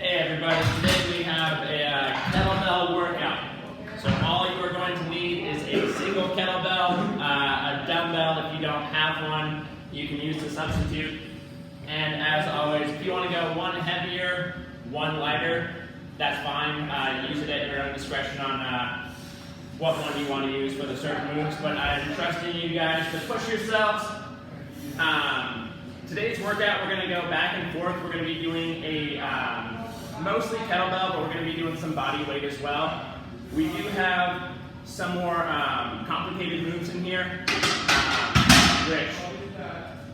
Hey everybody, today we have a kettlebell workout. So all you are going to need is a single kettlebell, a dumbbell if you don't have one, you can use the substitute. And as always, if you want to go one heavier, one lighter, that's fine. Use it at your own discretion on what one you want to use for the certain moves, but I'm trusting you guys to push yourselves. Today's workout, we're going to go back and forth. We're going to be doing a mostly kettlebell, but we're going to be doing some body weight as well. We do have some more complicated moves in here, which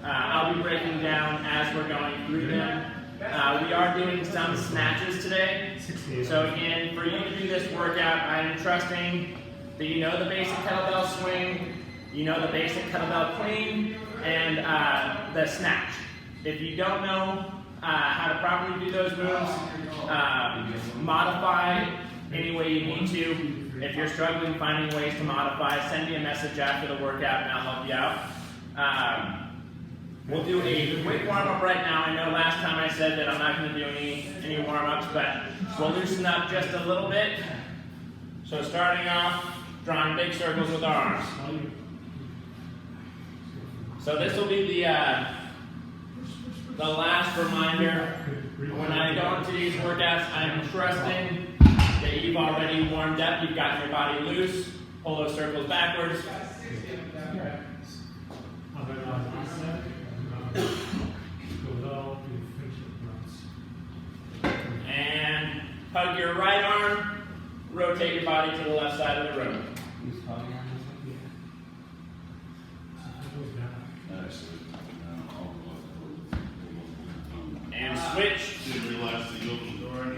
I'll be breaking down as we're going through them. We are doing some snatches today. So again, for you to do this workout, I am trusting that you know the basic kettlebell swing, you know the basic kettlebell clean, and the snatch. If you don't know how to properly do those moves, modify any way you need to. If you're struggling finding ways to modify, send me a message after the workout and I'll help you out. We'll do a quick warm-up right now. I know last time I said that I'm not going to do any warm-ups, but we'll loosen up just a little bit. So starting off, drawing big circles with our arms. So this will be the last reminder. When I go into these workouts, I'm trusting that you've already warmed up, you've got your body loose. Pull those circles backwards. And hug your right arm, rotate your body to the left side of the room. And switch. Didn't realize that you opened the door.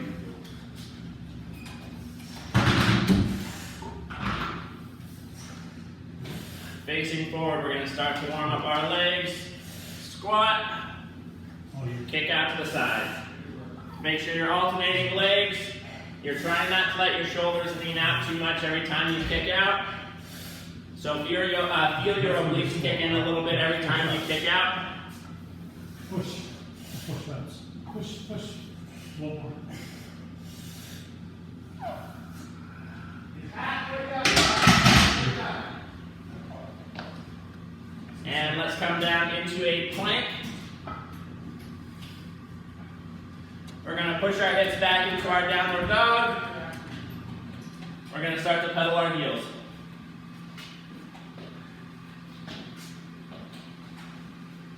Facing forward, we're going to start to warm up our legs. Squat. Kick out to the side. Make sure you're alternating legs. You're trying not to let your shoulders lean out too much every time you kick out. So feel your obliques kick in a little bit every time you kick out. Push. Push, reps. Push. One more. And let's come down into a plank. We're going to push our hips back into our downward dog. We're going to start to pedal our heels.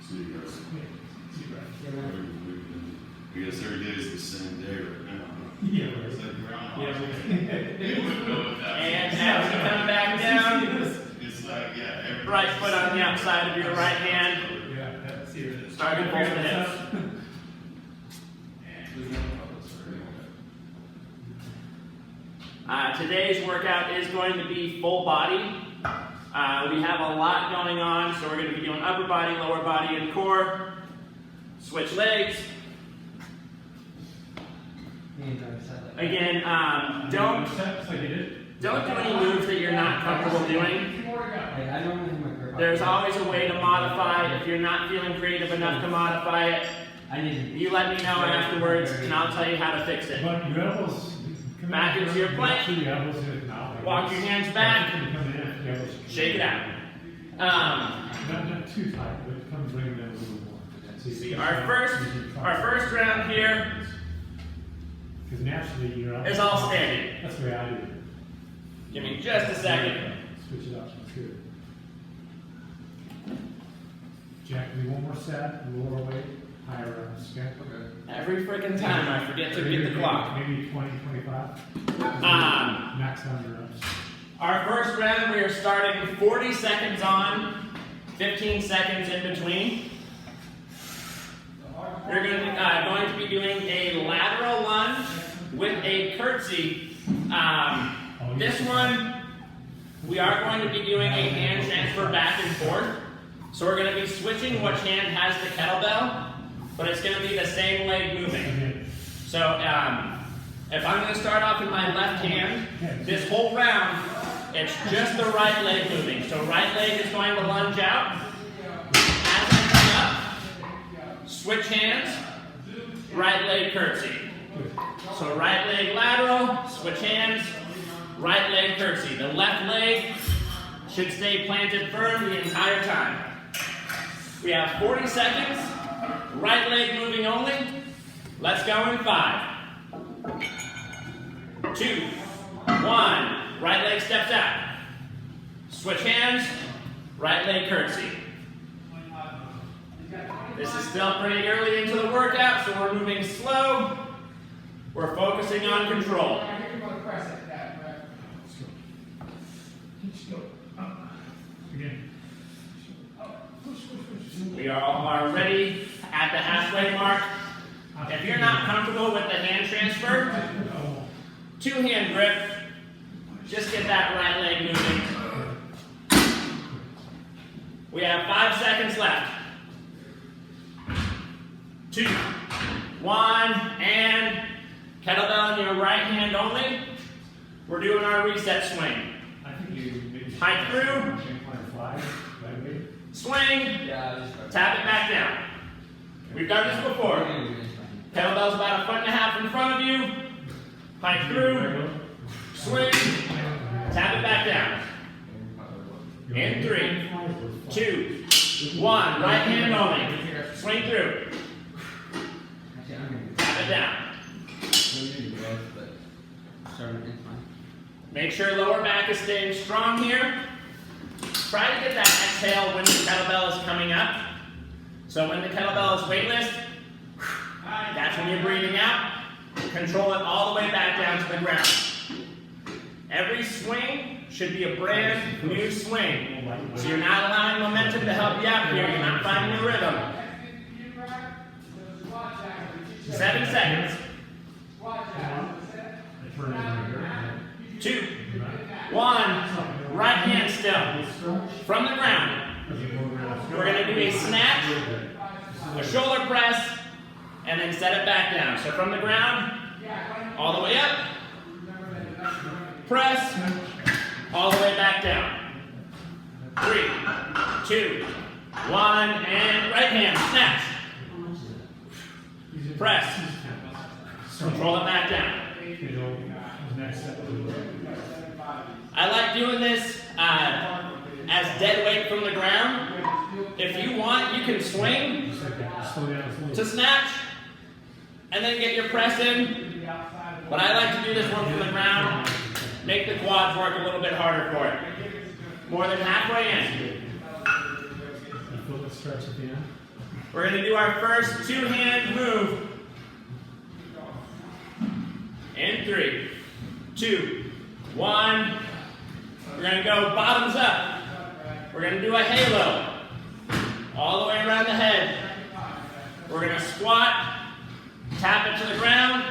So you guys, I guess every day is the same day right now. Yeah, It's like groundhog. And as we come back down, It's like, yeah, every right foot on the outside of your right hand. Start to pull the hips. Today's workout is going to be full body. We have a lot going on, so we're going to be doing upper body, lower body, and core. Switch legs. Again, don't do any moves that you're not comfortable doing. There's always a way to modify. If you're not feeling creative enough to modify it, you let me know afterwards, and I'll tell you how to fix it. Back into your plank. Walk your hands back. Shake it out. Not too tight, but come bring them a little more. See, our first round here Because naturally you're up. is all standing. That's the way I do it. Give me just a second. Switch it up. That's good. Jack, do one more set. Lower weight, higher reps. Okay. Every freaking time I forget to get the clock. Maybe 20, 25. Max down your reps. Our first round, we are starting 40 seconds on, 15 seconds in between. We're going to be doing a lateral lunge with a curtsy. This one, we are going to be doing a hand transfer back and forth. So we're going to be switching which hand has the kettlebell, but it's going to be the same leg moving. So if I'm going to start off with my left hand, this whole round, it's just the right leg moving. So right leg is going to lunge out. As I come up, switch hands, right leg curtsy. So right leg lateral, switch hands, right leg curtsy. The left leg should stay planted firm the entire time. We have 40 seconds, right leg moving only. Let's go in 5, 2, 1. Right leg steps out. Switch hands, right leg curtsy. This is still pretty early into the workout, so we're moving slow. We're focusing on control. Again. We are already at the halfway mark. If you're not comfortable with the hand transfer, 2-hand grip. Just get that right leg moving. We have 5 seconds left. 2, 1, and kettlebell in your right hand only. We're doing our reset swing. I think you maybe Hike through. Swing. Tap it back down. We've done this before. Kettlebell's about 1.5 feet in front of you. Hike through. Swing. Tap it back down. In 3, 2, 1. Right hand only. Swing through. Tap it down. Make sure lower back is staying strong here. Try to get that exhale when the kettlebell is coming up. So when the kettlebell is weightless, that's when you're breathing out. Control it all the way back down to the ground. Every swing should be a brand new swing. So you're not allowing momentum to help you out here. You're not finding a rhythm. 7 seconds. 2, 1. Right hand still. From the ground. We're going to do a snatch, a shoulder press, and then set it back down. So from the ground, all the way up. Press, all the way back down. 3, 2, 1, and right hand, snatch. Press. Control it back down. I like doing this as dead weight from the ground. If you want, you can swing to snatch and then get your press in. But I like to do this one from the ground. Make the quads work a little bit harder for it. More than halfway in. We're going to do our first 2-hand move. In 3, 2, 1. We're going to go bottoms up. We're going to do a halo. All the way around the head. We're going to squat, tap it to the ground,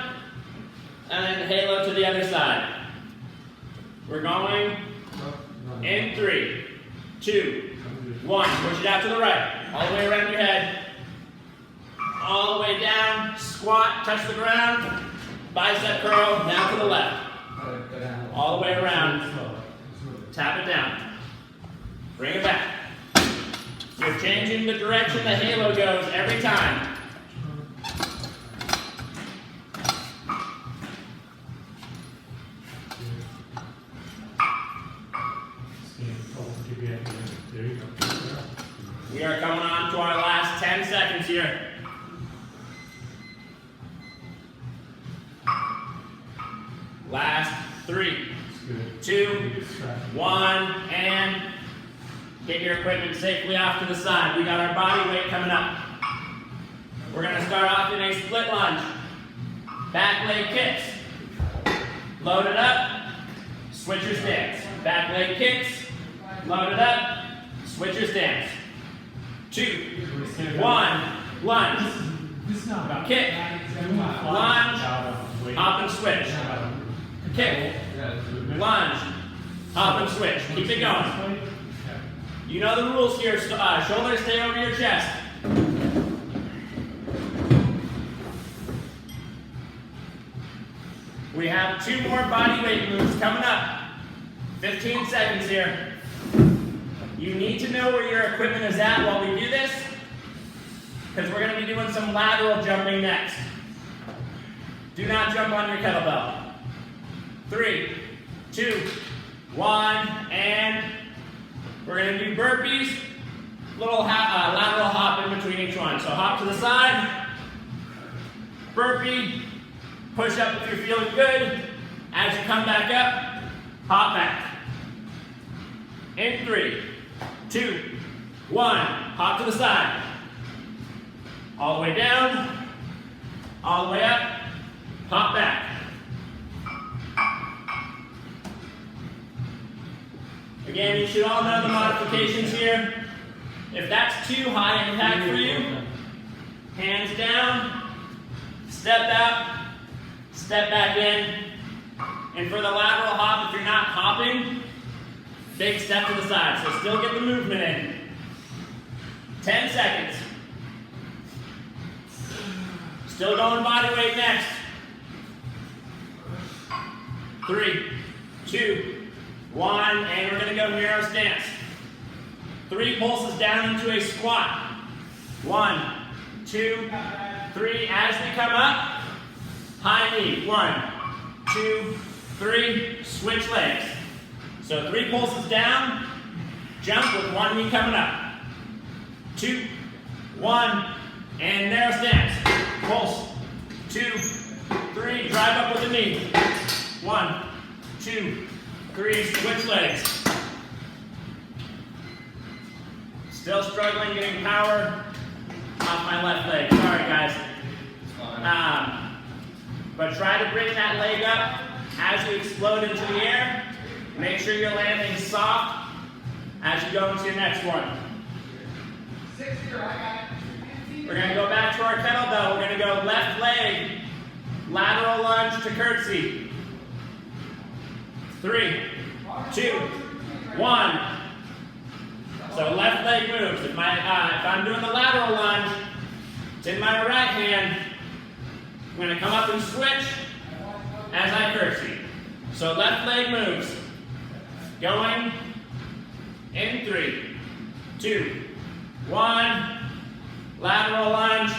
and then halo to the other side. We're going in 3, 2, 1. Push it out to the right. All the way around your head. All the way down. Squat, touch the ground. Bicep curl, now to the left. All the way around. Tap it down. Bring it back. You're changing the direction the halo goes every time. We are coming on to our last 10 seconds here. Last 3, 2, 1, and get your equipment safely off to the side. We got our body weight coming up. We're going to start off in a split lunge. Back leg kicks. Load it up. Switch your stance. Back leg kicks. Load it up. Switch your stance. 2, 1, lunge. Kick. Lunge. Hop and switch. Kick. Lunge. Hop and switch. Keep it going. You know the rules here. Shoulders stay over your chest. We have 2 more body weight moves coming up. 15 seconds here. You need to know where your equipment is at while we do this, because we're going to be doing some lateral jumping next. Do not jump on your kettlebell. 3, 2, 1, and we're going to do burpees. Little lateral hop in between each one. So hop to the side, burpee, push up if you're feeling good. As you come back up, hop back. In 3, 2, 1, hop to the side. All the way down, all the way up, hop back. Again, you should all know the modifications here. If that's too high impact for you, hands down, step out, step back in. And for the lateral hop, if you're not hopping, big step to the side. So still get the movement in. 10 seconds. Still going body weight next. 3, 2, 1, and we're going to go narrow stance. 3 pulses down into a squat. 1, 2, 3. As we come up, high knee. 1, 2, 3. Switch legs. So 3 pulses down, jump with 1 knee coming up. 2, 1, and narrow stance. Pulse. 2, 3. Drive up with the knee. 1, 2, 3. Switch legs. Still struggling getting power off my left leg. Sorry, guys. But try to bring that leg up as you explode into the air. Make sure you're landing soft as you go into your next one. We're going to go back to our kettlebell. We're going to go left leg, lateral lunge to curtsy. 3, 2, 1. So left leg moves. If I'm doing the lateral lunge, it's in my right hand. I'm going to come up and switch as I curtsy. So left leg moves. Going in 3, 2, 1. Lateral lunge,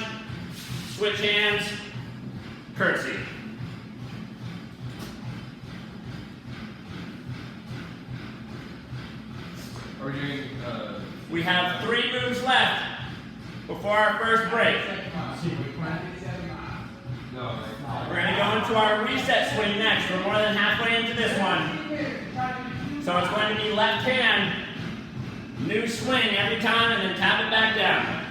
switch hands, curtsy. We have 3 moves left before our first break. We're going to go into our reset swing next. We're more than halfway into this one. So it's going to be left hand, new swing every time, and then tap it back down.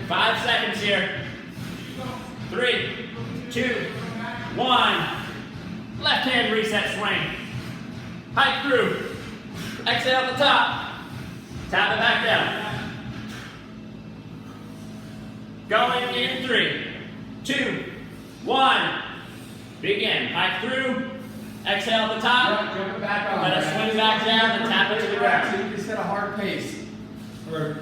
5 seconds here. 3, 2, 1. Left hand reset swing. Hike through. Exhale at the top. Tap it back down. Going in 3, 2, 1. Begin. Hike through. Exhale at the top. Let us swing back down and tap it to the ground. So you can set a hard pace, or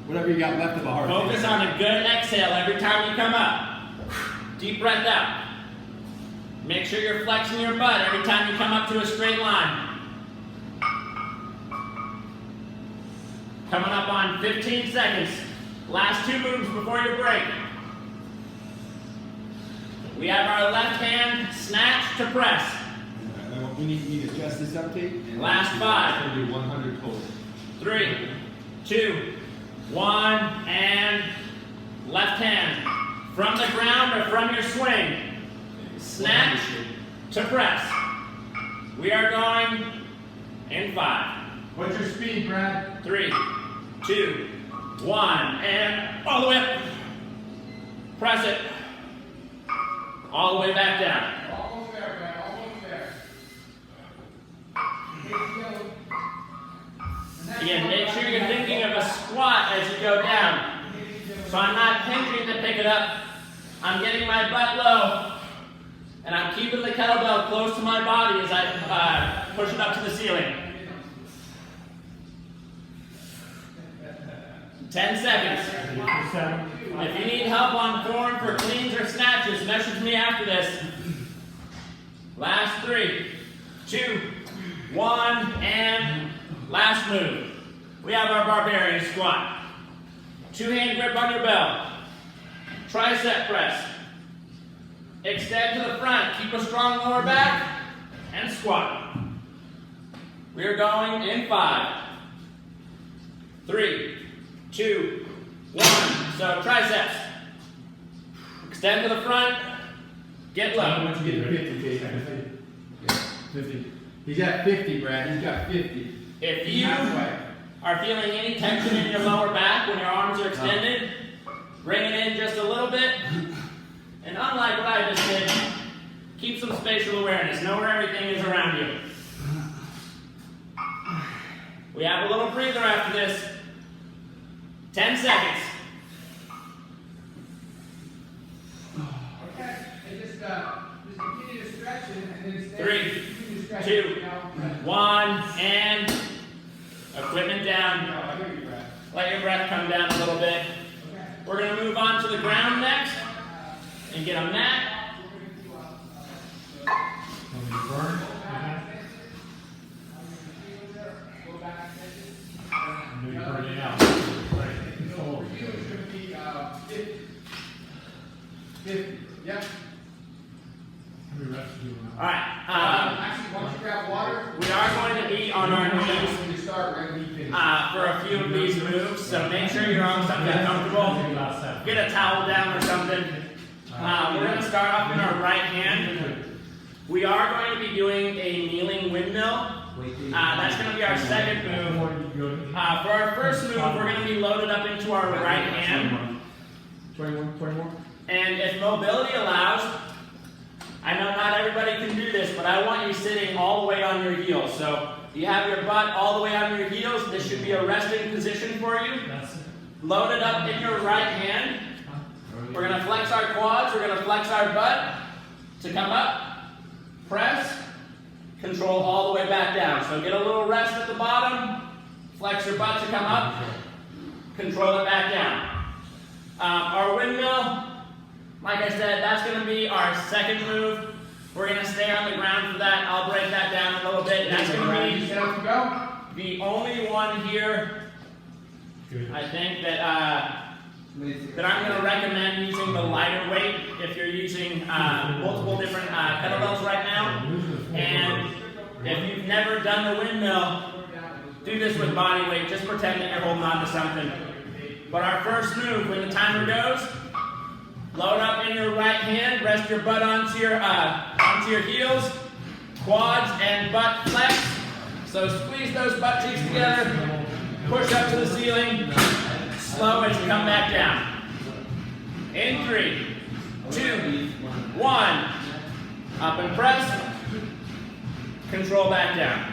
whatever you got left of a hard pace. Focus on a good exhale every time you come up. Deep breath out. Make sure you're flexing your butt every time you come up to a straight line. Coming up on 15 seconds. Last 2 moves before your break. We have our left hand snatch to press. We need to adjust this up, Kate. Last 5. It's going to be 100 total. 3, 2, 1, and left hand. From the ground or from your swing. Snatch to press. We are going in 5. What's your speed, Brad? 3, 2, 1, and all the way up. Press it. All the way back down. Almost there, Brad. Almost there. Again, make sure you're thinking of a squat as you go down. So I'm not pinching to pick it up. I'm getting my butt low. And I'm keeping the kettlebell close to my body as I push it up to the ceiling. 10 seconds. If you need help on form for cleans or snatches, message me after this. Last 3, 2, 1, and last move. We have our barbarian squat. Two-hand grip on your belt. Tricep press. Extend to the front. Keep a strong lower back. And squat. We are going in 5, 3, 2, 1. So triceps. Extend to the front. Get low. Once you get 50, 50. He's at 50, Brad. He's got 50. If you are feeling any tension in your lower back when your arms are extended, bring it in just a little bit. And unlike what I just did, keep some spatial awareness. Know where everything is around you. We have a little breather after this. 10 seconds. Okay, and just continue to stretch it, and then stay. 3, Continue to stretch 2, it, you know. 1, and equipment down. No, I hear you, Brad. Let your breath come down a little bit. Okay. We're going to move on to the ground next and get a mat. When you burn, Go back and stretch it. and then you burn it out. So for you, it's going to be 50. 50. Yep. How many reps do you want? All right. Actually, once you grab water, We are going to be on our knees when you start, we're going to be finished. for a few of these moves, so make sure you're on something comfortable. Get a towel down or something. We're going to start off in our right hand. We are going to be doing a kneeling windmill. That's going to be our second move. For our first move, we're going to be loaded up into our right hand. 21. And if mobility allows, I know not everybody can do this, but I want you sitting all the way on your heels. So you have your butt all the way on your heels. This should be a resting position for you. Load it up in your right hand. We're going to flex our quads. We're going to flex our butt to come up. Press. Control all the way back down. So get a little rest at the bottom. Flex your butt to come up. Control it back down. Our windmill, like I said, that's going to be our second move. We're going to stay on the ground for that. I'll break that down a little bit. That's going to be Set up to go. the only one here, I think, that I'm going to recommend using the lighter weight if you're using multiple different kettlebells right now. And if you've never done the windmill, do this with body weight. Just pretend that you're holding on to something. But our first move, when the timer goes, load up in your right hand, rest your butt onto your heels, quads and butt flex. So squeeze those butt cheeks together, push up to the ceiling, slow as you come back down. In 3, 2, 1, up and press, control back down.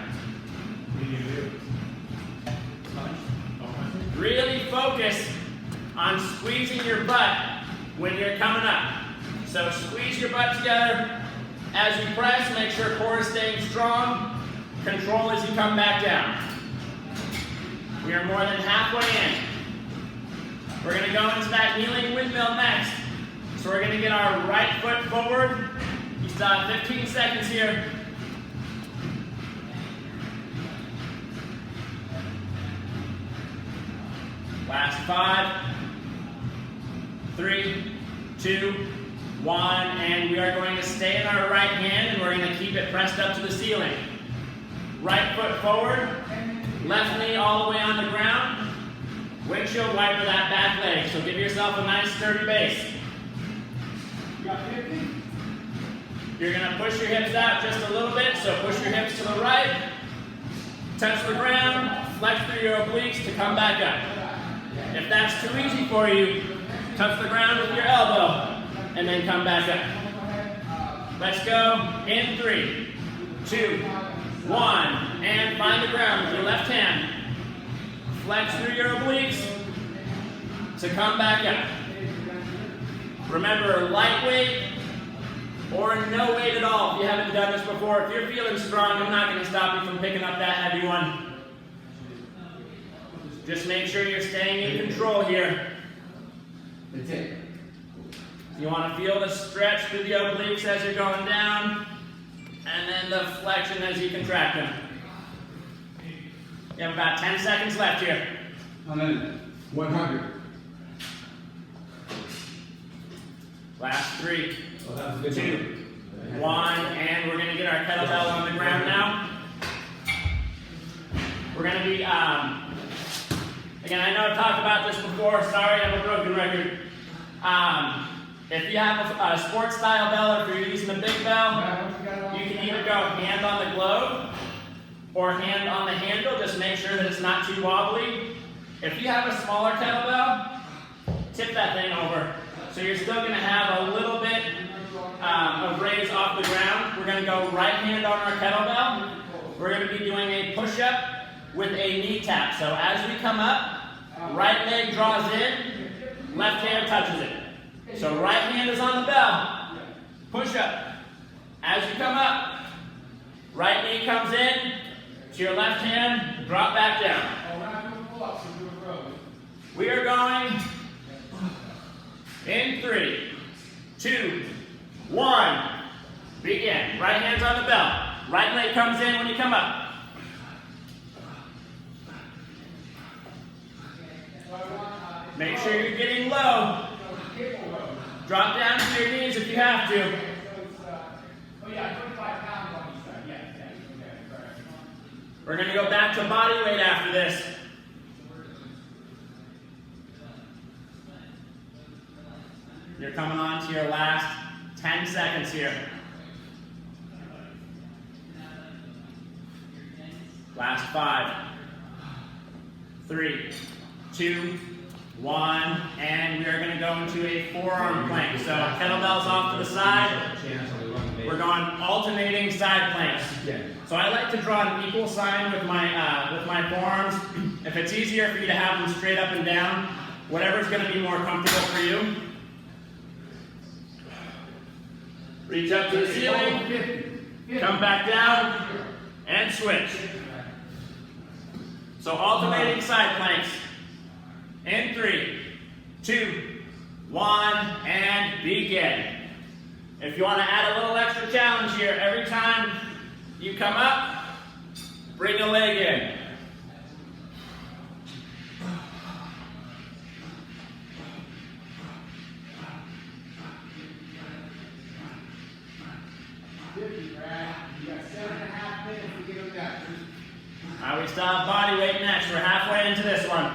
Really focus on squeezing your butt when you're coming up. So squeeze your butt together. As you press, make sure core is staying strong. Control as you come back down. We are more than halfway in. We're going to go into that kneeling windmill next. So we're going to get our right foot forward. You still have 15 seconds here. Last 5, 3, 2, 1, and we are going to stay in our right hand and we're going to keep it pressed up to the ceiling. Right foot forward, left knee all the way on the ground, windshield wiper that back leg, so give yourself a nice sturdy base. You got 50? You're going to push your hips out just a little bit, so push your hips to the right, touch the ground, flex through your obliques to come back up. If that's too easy for you, touch the ground with your elbow and then come back up. Let's go in 3, 2, 1, and find the ground with your left hand. Flex through your obliques to come back up. Remember, lightweight or no weight at all if you haven't done this before. If you're feeling strong, I'm not going to stop you from picking up that heavy one. Just make sure you're staying in control here. That's it. You want to feel the stretch through the obliques as you're going down, and then the flexion as you contract them. You have about 10 seconds left here. 100. Last 3, Oh, that was a good 2, 1, and we're going to get our kettlebell on the ground now. We're going to be, again, I know I've talked about this before, sorry, I'm a broken record. If you have a sports style bell, or if you're using a big bell, you can either go hand on the globe or hand on the handle, just make sure that it's not too wobbly. If you have a smaller kettlebell, tip that thing over. So you're still going to have a little bit of raise off the ground. We're going to go right hand on our kettlebell. We're going to be doing a push-up with a knee tap. So as we come up, right leg draws in, left hand touches it. So right hand is on the bell, push up. As you come up, right knee comes in, to your left hand, drop back down. We are going in 3, 2, 1, begin. Right hand's on the bell. Right leg comes in when you come up. Make sure you're getting low. Drop down to your knees if you have to. We're going to go back to body weight after this. You're coming on to your last 10 seconds here. Last 5, 3, 2, 1, and we are going to go into a forearm plank. So kettlebells off to the side. We're going alternating side planks. So I like to draw an equal sign with my forearms. If it's easier for you to have them straight up and down, whatever's going to be more comfortable for you. Reach up to the ceiling, come back down, and switch. So alternating side planks. In 3, 2, 1, and begin. If you want to add a little extra challenge here, every time you come up, bring a leg in. We still have body weight next. We're halfway into this one.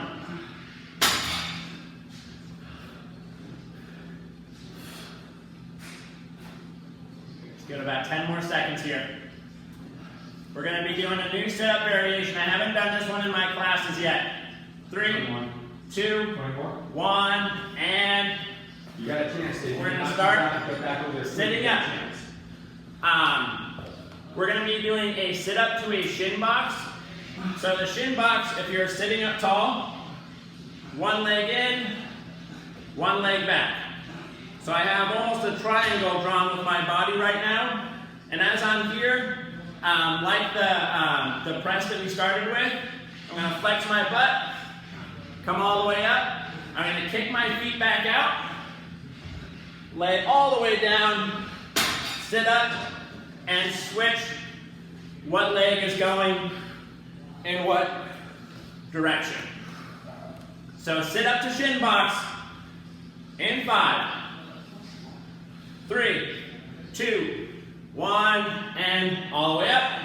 Let's give it about 10 more seconds here. We're going to be doing a new setup variation. I haven't done this one in my classes yet. 3, 2, 1, and you got a chance to. we're going to start sitting up. We're going to be doing a sit-up to a shin box. So the shin box, if you're sitting up tall, one leg in, one leg back. So I have almost a triangle drawn with my body right now. And as I'm here, like the press that we started with, I'm going to flex my butt, come all the way up. I'm going to kick my feet back out, lay it all the way down, sit up, and switch what leg is going in what direction. So sit up to shin box in 5, 3, 2, 1, and all the way up,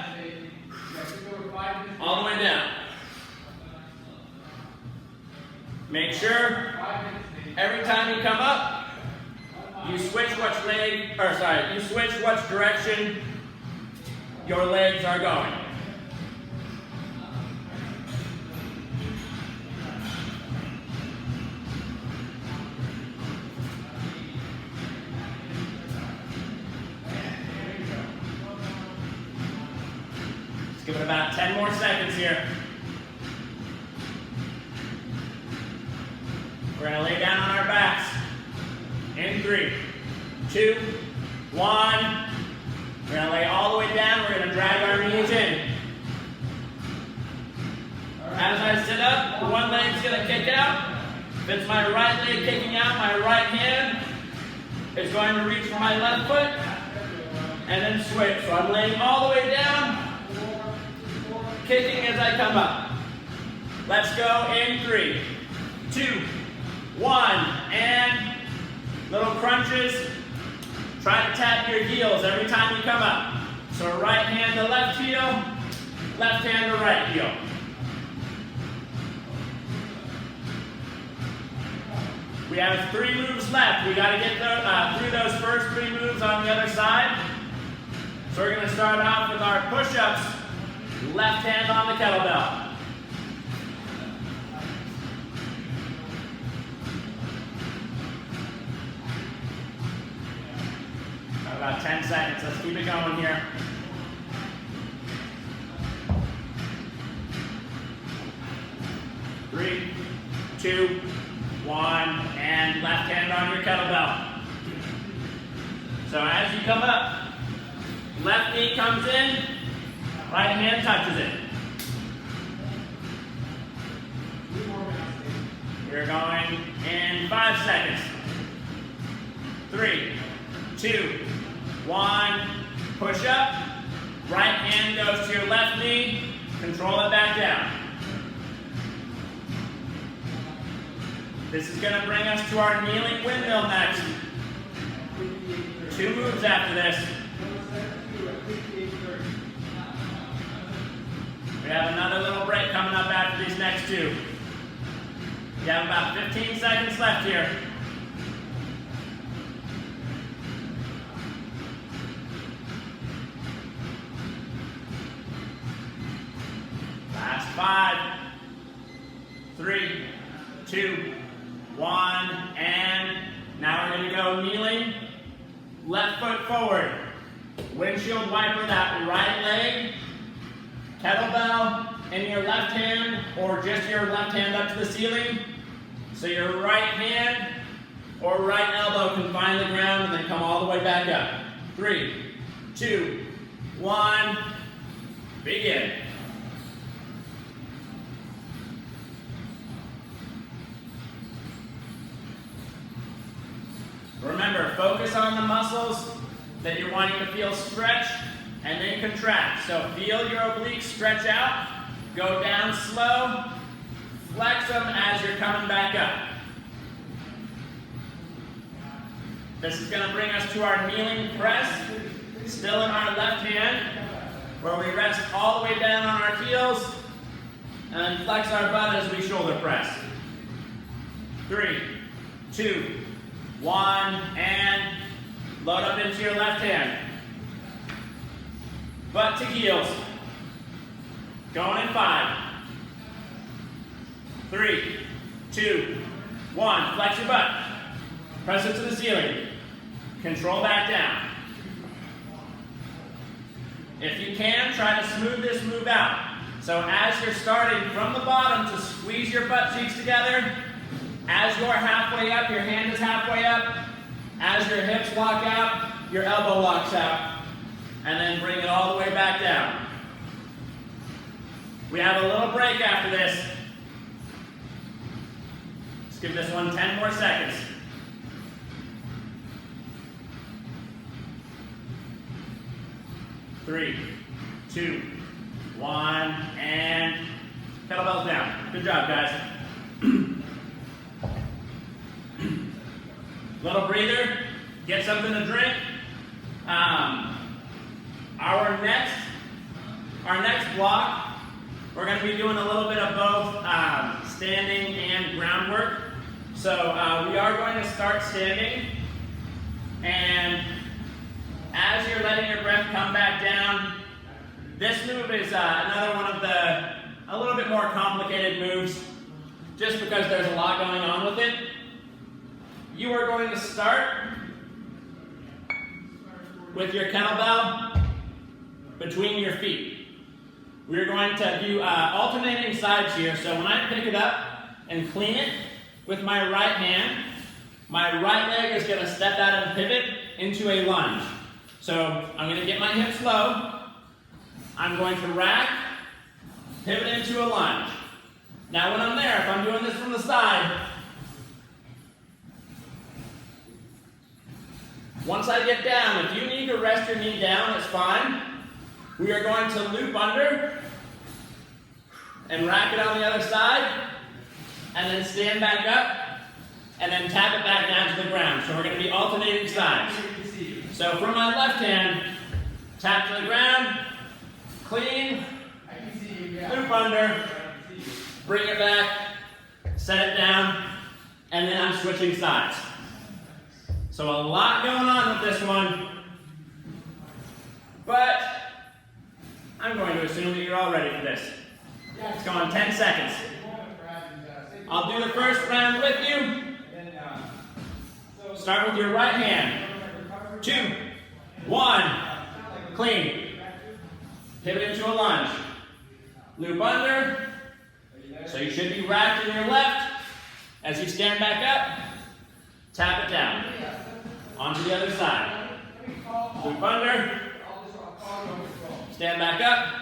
all the way down. Make sure every time you come up, you switch you switch which direction your legs are going. Let's give it about 10 more seconds here. We're going to lay down on our backs. In 3, 2, 1. We're going to lay all the way down. We're going to drag our knees in. As I sit up, one leg's going to kick out. If it's my right leg kicking out, my right hand is going to reach for my left foot and then switch. So I'm laying all the way down, kicking as I come up. Let's go in 3, 2, 1, and Little crunches. Try to tap your heels every time you come up. So right hand to left heel, left hand to right heel. We have 3 moves left. We got to get through those first 3 moves on the other side. So we're going to start off with our push-ups. Left hand on the kettlebell. About 10 seconds. Let's keep it going here. Three, 2, 1, and left hand on your kettlebell. So as you come up, left knee comes in, right hand touches it. We're going in 5 seconds. 3, 2, 1, push up. Right hand goes to your left knee, control it back down. This is going to bring us to our kneeling windmill next. 2 moves after this. We have another little break coming up after these next 2. We have about 15 seconds left here. Last 5, 3, 2, 1, and now we're going to go kneeling, left foot forward, windshield wiper that right leg, kettlebell in your left hand or just your left hand up to the ceiling, so your right hand or right elbow can find the ground and then come all the way back up. 3, 2, 1, begin. Remember, focus on the muscles that you're wanting to feel stretch and then contract. So feel your obliques stretch out, go down slow, flex them as you're coming back up. This is going to bring us to our kneeling press, still in our left hand, where we rest all the way down on our heels and flex our butt as we shoulder press. 3, 2, 1, and load up into your left hand. Butt to heels. Going in 5, 3, 2, 1. Flex your butt. Press it to the ceiling. Control back down. If you can, try to smooth this move out. So as you're starting from the bottom to squeeze your butt cheeks together, as you're halfway up, your hand is halfway up. As your hips lock out, your elbow locks out. And then bring it all the way back down. We have a little break after this. Let's give this one 10 more seconds. 3, 2, 1, and kettlebells down. Good job, guys. Little breather, get something to drink. Our next block, we're going to be doing a little bit of both standing and groundwork. So we are going to start standing, and as you're letting your breath come back down, this move is another one of the a little bit more complicated moves, just because there's a lot going on with it. You are going to start with your kettlebell between your feet. We're going to do alternating sides here. So when I pick it up and clean it with my right hand, my right leg is going to step out and pivot into a lunge. So I'm going to get my hips low. I'm going to rack, pivot into a lunge. Now when I'm there, if I'm doing this from the side, once I get down, if you need to rest your knee down, it's fine. We are going to loop under and rack it on the other side, and then stand back up and then tap it back down to the ground. So we're going to be alternating sides. So from my left hand, tap to the ground, clean, loop under, bring it back, set it down, and then I'm switching sides. So a lot going on with this one, but I'm going to assume that you're all ready for this. Let's go on 10 seconds. I'll do the first round with you. Start with your right hand. 2, 1, clean. Pivot into a lunge. Loop under. So you should be racked in your left. As you stand back up, tap it down. Onto the other side. Loop under. Stand back up.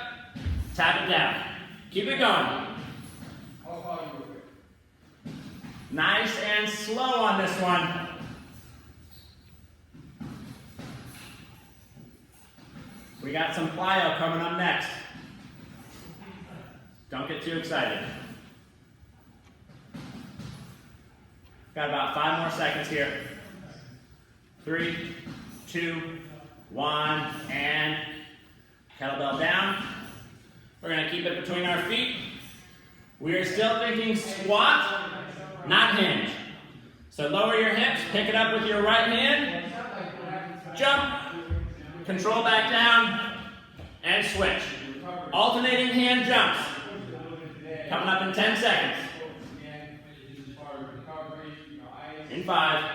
Tap it down. Keep it going. Nice and slow on this one. We got some plyo coming up next. Don't get too excited. Got about 5 more seconds here. 3, 2, 1, and kettlebell down. We're going to keep it between our feet. We are still thinking squat, not hinge. So lower your hips, pick it up with your right hand, jump, control back down, and switch. Alternating hand jumps. Coming up in 10 seconds. In 5,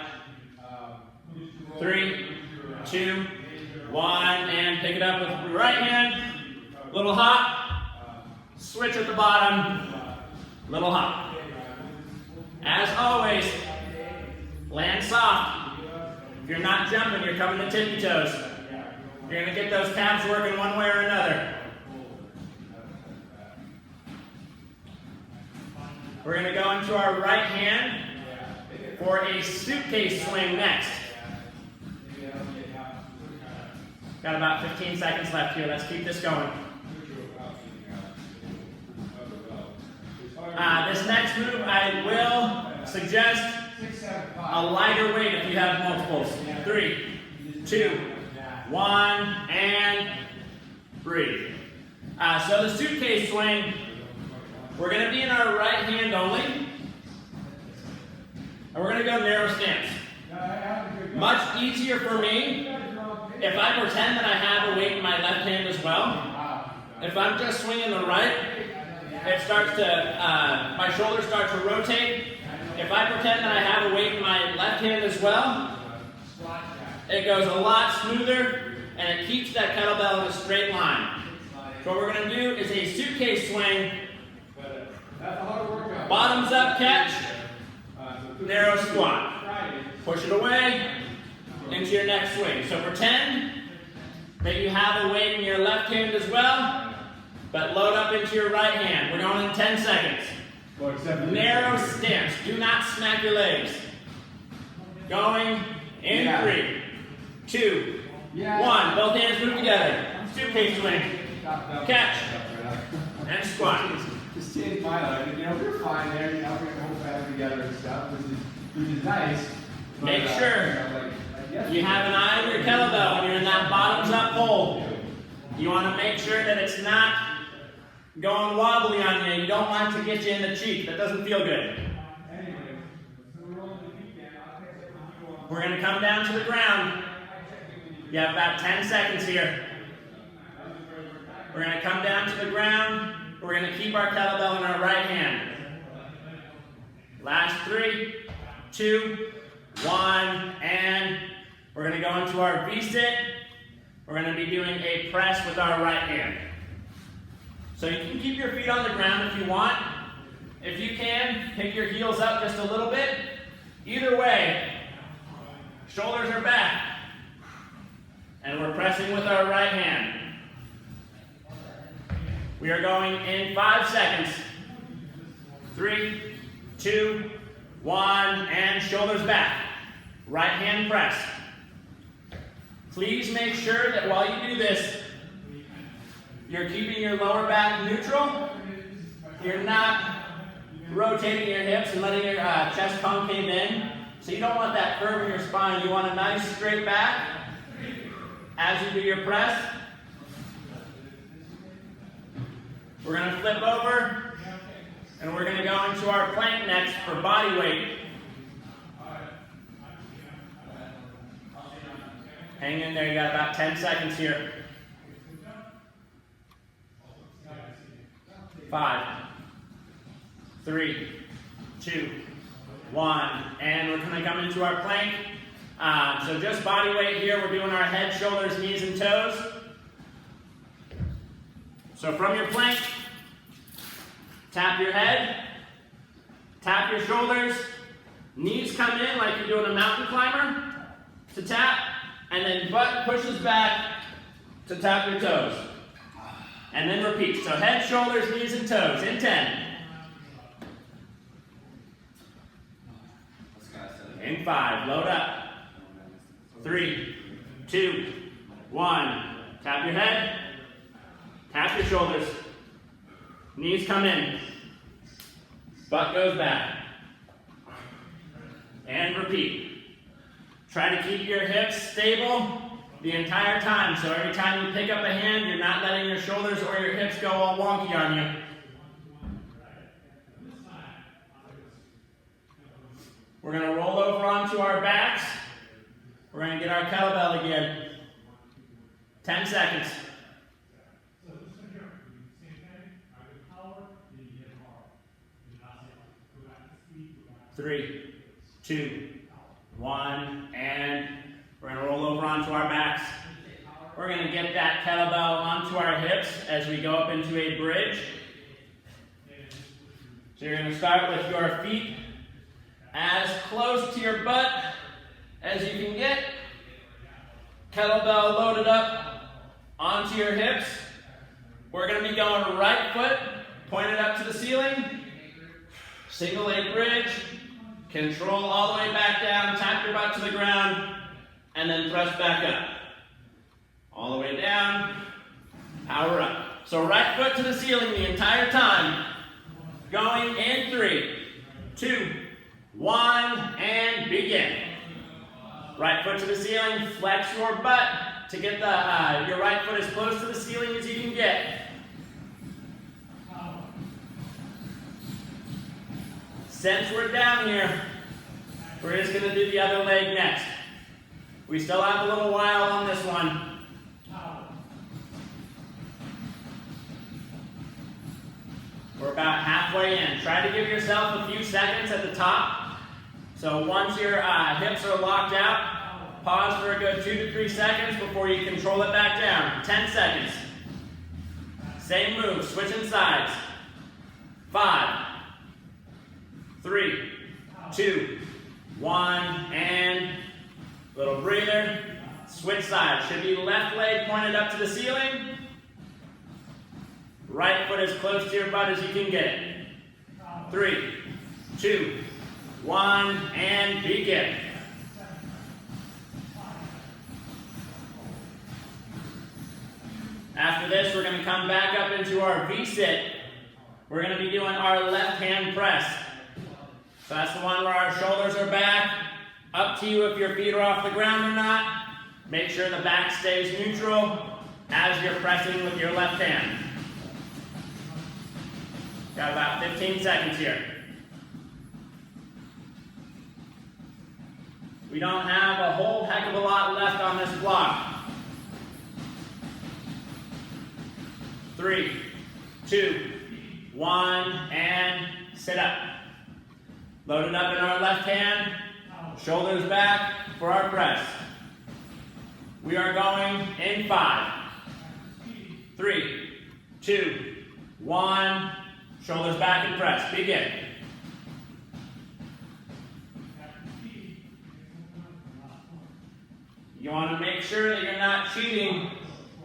3, 2, 1, and pick it up with your right hand. Little hop. Switch at the bottom. Little hop. As always, land soft. If you're not jumping, you're coming to tippy toes. You're going to get those calves working one way or another. We're going to go into our right hand for a suitcase swing next. Got about 15 seconds left here. Let's keep this going. This next move, I will suggest a lighter weight if you have multiples. 3, 2, 1, and breathe. So the suitcase swing, we're going to be in our right hand only. And we're going to go narrow stance. Much easier for me if I pretend that I have a weight in my left hand as well. If I'm just swinging the right, it starts to, my shoulders start to rotate. If I pretend that I have a weight in my left hand as well, it goes a lot smoother and it keeps that kettlebell in a straight line. So what we're going to do is a suitcase swing, bottoms up catch, narrow squat. Push it away into your next swing. So pretend that you have a weight in your left hand as well, but load up into your right hand. We're going in 10 seconds. Narrow stance. Do not smack your legs. Going in 3, 2, 1. Both hands move together. Suitcase swing. Catch. And squat. Just changed my life. You know, we're fine there. You know, we're the whole family together and stuff, which is nice. But, Make sure you have an eye on your kettlebell when you're in that bottoms up hold. You want to make sure that it's not going wobbly on you. You don't want to get you in the cheek. That doesn't feel good. We're going to come down to the ground. You have about 10 seconds here. We're going to come down to the ground. We're going to keep our kettlebell in our right hand. Last 3, 2, 1, and we're going to go into our V-sit. We're going to be doing a press with our right hand. So you can keep your feet on the ground if you want. If you can, pick your heels up just a little bit. Either way, shoulders are back. And we're pressing with our right hand. We are going in 5 seconds. 3, 2, 1, and shoulders back. Right hand press. Please make sure that while you do this, you're keeping your lower back neutral. You're not rotating your hips and letting your chest concave in. So you don't want that curve in your spine. You want a nice straight back as you do your press. We're going to flip over and we're going to go into our plank next for body weight. Hang in there, you got about 10 seconds here. 5, 3, 2, 1, and we're going to come into our plank. So just body weight here. We're doing our head, shoulders, knees, and toes. So from your plank, tap your head, tap your shoulders, knees come in like you're doing a mountain climber to tap, and then butt pushes back to tap your toes. And then repeat. So head, shoulders, knees, and toes in 10. In 5. Load up. 3, 2, 1. Tap your head. Tap your shoulders. Knees come in. Butt goes back. And repeat. Try to keep your hips stable the entire time. So every time you pick up a hand, you're not letting your shoulders or your hips go all wonky on you. We're going to roll over onto our backs. We're going to get our kettlebell again. 10 seconds. 3, 2, 1, and we're going to roll over onto our backs. We're going to get that kettlebell onto our hips as we go up into a bridge. So you're going to start with your feet as close to your butt as you can get. Kettlebell loaded up onto your hips. We're going to be going right foot pointed up to the ceiling. Single leg bridge. Control all the way back down. Tap your butt to the ground. And then press back up. All the way down. Power up. So right foot to the ceiling the entire time. Going in 3, 2, 1, and begin. Right foot to the ceiling. Flex your butt to get your right foot as close to the ceiling as you can get. Since we're down here, we're just going to do the other leg next. We still have a little while on this one. We're about halfway in. Try to give yourself a few seconds at the top. So once your hips are locked out, pause for a good 2 to 3 seconds before you control it back down. 10 seconds. Same move, switching sides. 5, 3, 2, 1, and little breather. Switch sides. Should be left leg pointed up to the ceiling. Right foot as close to your butt as you can get it. 3, 2, 1, and begin. After this, we're going to come back up into our V-sit. We're going to be doing our left hand press. So that's the one where our shoulders are back. Up to you if your feet are off the ground or not. Make sure the back stays neutral as you're pressing with your left hand. Got about 15 seconds here. We don't have a whole heck of a lot left on this block. 3, 2, 1, and sit up. Loaded up in our left hand, shoulders back for our press. We are going in 5, 3, 2, 1, shoulders back and press. Begin. You want to make sure that you're not cheating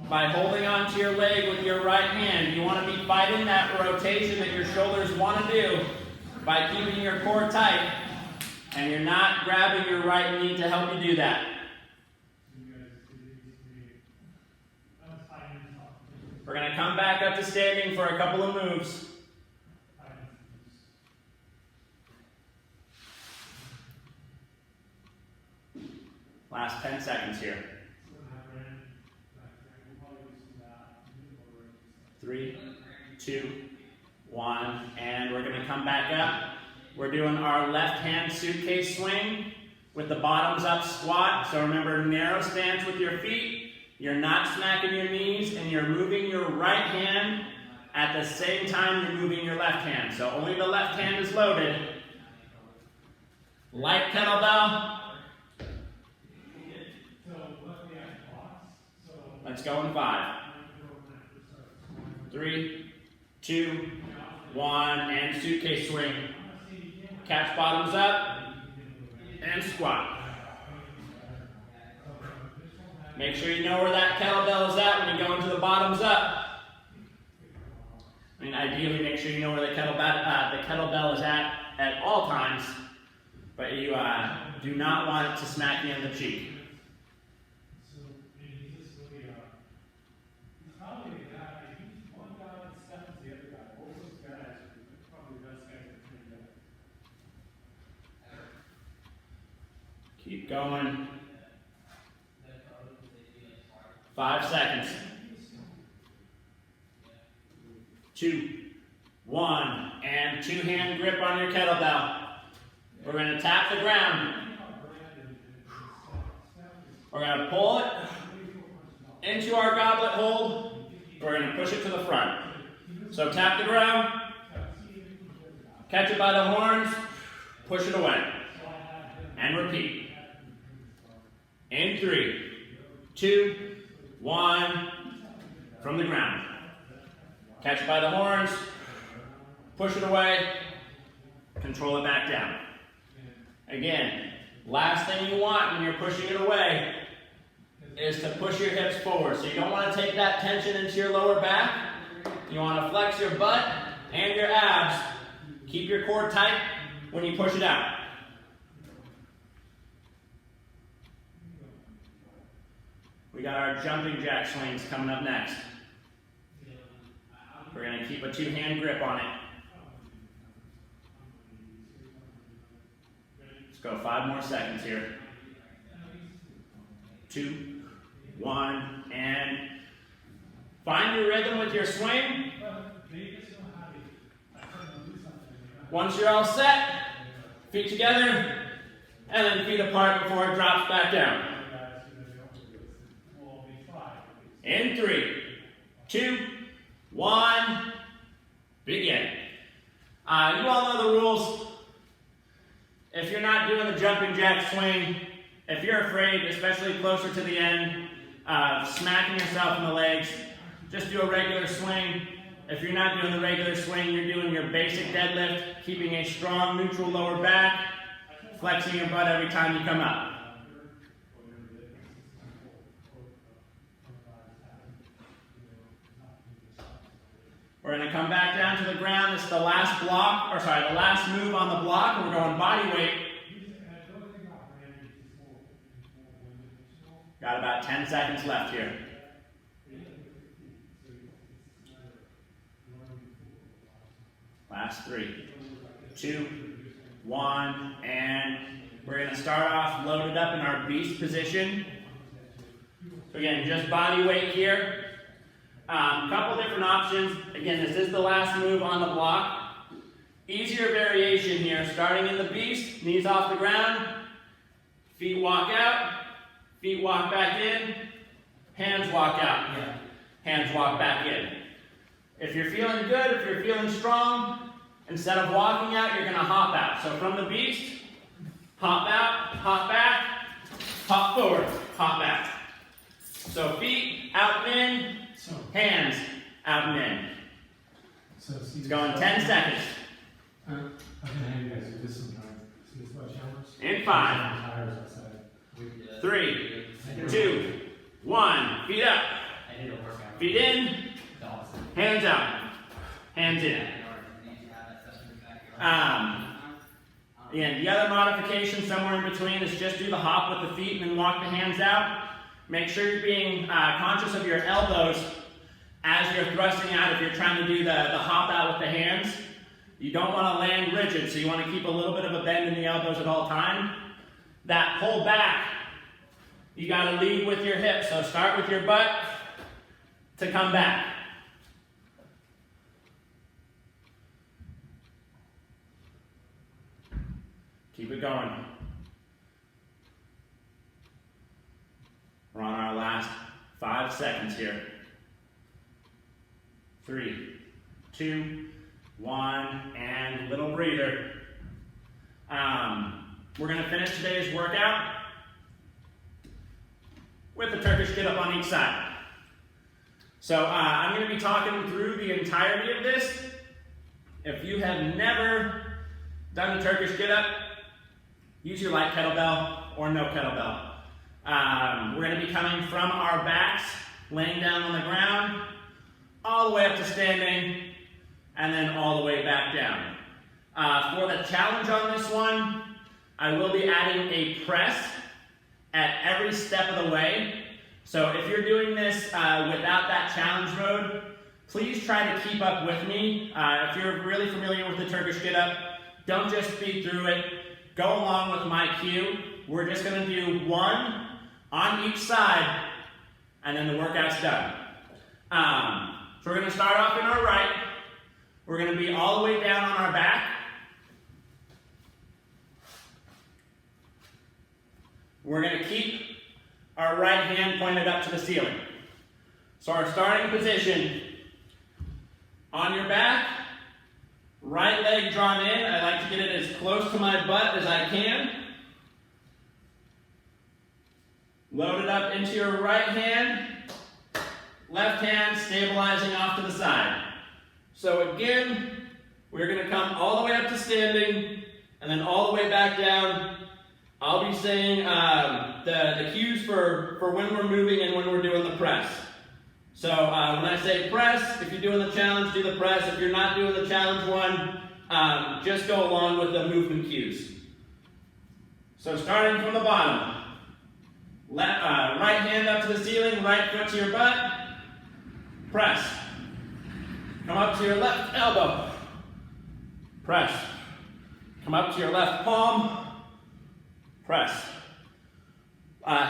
by holding onto your leg with your right hand. You want to be fighting that rotation that your shoulders want to do by keeping your core tight, and you're not grabbing your right knee to help you do that. We're going to come back up to standing for a couple of moves. Last 10 seconds here. 3, 2, 1, and we're going to come back up. We're doing our left hand suitcase swing with the bottoms up squat. So remember, narrow stance with your feet. You're not smacking your knees, and you're moving your right hand at the same time you're moving your left hand. So only the left hand is loaded. Light kettlebell. Let's go in 5, 3, 2, 1, and suitcase swing. Catch bottoms up and squat. Make sure you know where that kettlebell is at when you go into the bottoms up. I mean, ideally, make sure you know where the kettlebell is at all times, but you do not want it to smack you in the cheek. Keep going. 5 seconds. 2, 1, and 2-hand grip on your kettlebell. We're going to tap the ground. We're going to pull it into our goblet hold. We're going to push it to the front. So tap the ground, catch it by the horns, push it away, and repeat. In 3, 2, 1, from the ground. Catch it by the horns, push it away, control it back down. Again, last thing you want when you're pushing it away is to push your hips forward. So you don't want to take that tension into your lower back. You want to flex your butt and your abs. Keep your core tight when you push it out. We got our jumping jack swings coming up next. We're going to keep a 2-hand grip on it. Let's go 5 more seconds here. 2, 1, and find your rhythm with your swing. Once you're all set, feet together, and then feet apart before it drops back down. In 3, 2, 1, begin. You all know the rules. If you're not doing the jumping jack swing, if you're afraid, especially closer to the end, smacking yourself in the legs, just do a regular swing. If you're not doing the regular swing, you're doing your basic deadlift, keeping a strong neutral lower back, flexing your butt every time you come up. We're going to come back down to the ground. This is the last block, the last move on the block. We're going body weight. Got about 10 seconds left here. Last 3, 2, 1, and we're going to start off loaded up in our beast position. So again, just body weight here. Couple different options. Again, this is the last move on the block. Easier variation here, starting in the beast, knees off the ground, feet walk out, feet walk back in, hands walk out, hands walk back in. If you're feeling good, if you're feeling strong, instead of walking out, you're going to hop out. So from the beast, hop out, hop back, hop forward, hop back. So feet out and in, hands out and in. It's going 10 seconds. I'm going to have you guys do this sometime. See this much hours? In 5, 3, 2, 1. Feet up. Feet in. Hands out. Hands in. Again, the other modification somewhere in between is just do the hop with the feet and then walk the hands out. Make sure you're being conscious of your elbows as you're thrusting out. If you're trying to do the hop out with the hands, you don't want to land rigid, so you want to keep a little bit of a bend in the elbows at all time. That pull back you got to lead with your hips. So start with your butt to come back. Keep it going. We're on our last 5 seconds here. 3, 2, 1, and little breather. We're going to finish today's workout with a Turkish get-up on each side. So I'm going to be talking through the entirety of this. If you have never done a Turkish get-up, use your light kettlebell or no kettlebell. We're going to be coming from our backs, laying down on the ground, all the way up to standing, and then all the way back down. For the challenge on this one, I will be adding a press at every step of the way. So if you're doing this without that challenge mode, please try to keep up with me. If you're really familiar with the Turkish get-up, don't just speed through it. Go along with my cue. We're just going to do 1 on each side, and then the workout's done. So we're going to start off in our right. We're going to be all the way down on our back. We're going to keep our right hand pointed up to the ceiling. So our starting position, on your back, right leg drawn in. I like to get it as close to my butt as I can. Load it up into your right hand. Left hand stabilizing off to the side. So again, we're going to come all the way up to standing and then all the way back down. I'll be saying the cues for when we're moving and when we're doing the press. So when I say press, if you're doing the challenge, do the press. If you're not doing the challenge one, just go along with the movement cues. So starting from the bottom, right hand up to the ceiling, right foot to your butt, press. Come up to your left elbow, press. Come up to your left palm, press.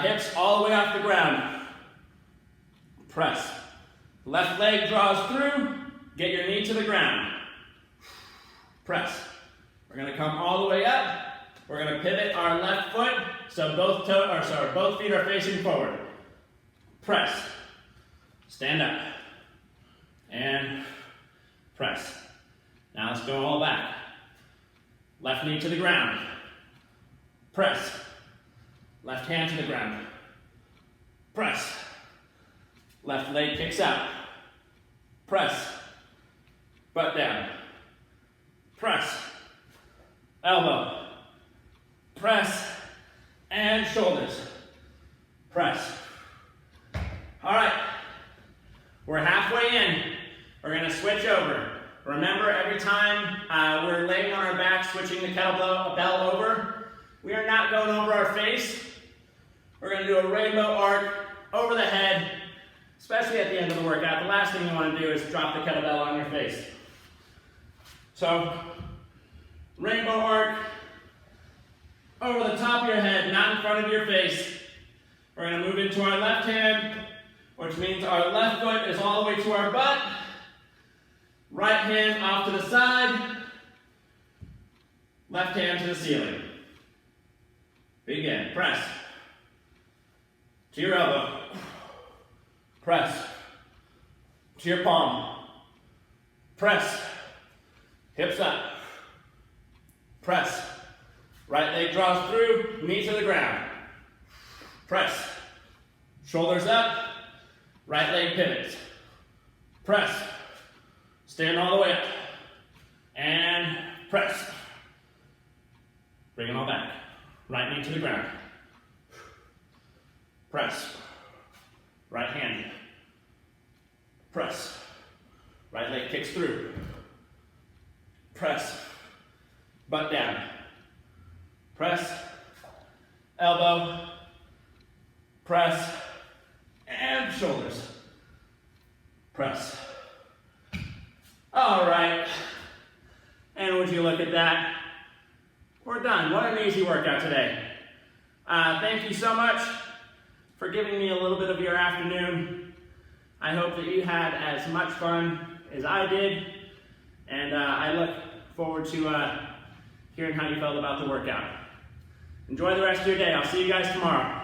Hips all the way off the ground, press. Left leg draws through, get your knee to the ground, press. We're going to come all the way up. We're going to pivot our left foot so both feet are facing forward. Press. Stand up. And press. Now let's go all back. Left knee to the ground. Press. Left hand to the ground. Press. Left leg kicks out. Press. Butt down. Press. Elbow. Press. And shoulders. Press. All right. We're halfway in. We're going to switch over. Remember, every time we're laying on our back, switching the kettlebell over, we are not going over our face. We're going to do a rainbow arc over the head, especially at the end of the workout. The last thing you want to do is drop the kettlebell on your face. So, rainbow arc over the top of your head, not in front of your face. We're going to move into our left hand, which means our left foot is all the way to our butt. Right hand off to the side. Left hand to the ceiling. Begin. Press. To your elbow. Press. To your palm. Press. Hips up. Press. Right leg draws through, knee to the ground. Press. Shoulders up. Right leg pivots. Press. Stand all the way up. And press. Bring it all back. Right knee to the ground. Press. Right hand. Press. Right leg kicks through. Press. Butt down. Press. Elbow. Press. And shoulders. Press. All right. And would you look at that? We're done. What an easy workout today. Thank you so much for giving me a little bit of your afternoon. I hope that you had as much fun as I did, and I look forward to hearing how you felt about the workout. Enjoy the rest of your day. I'll see you guys tomorrow.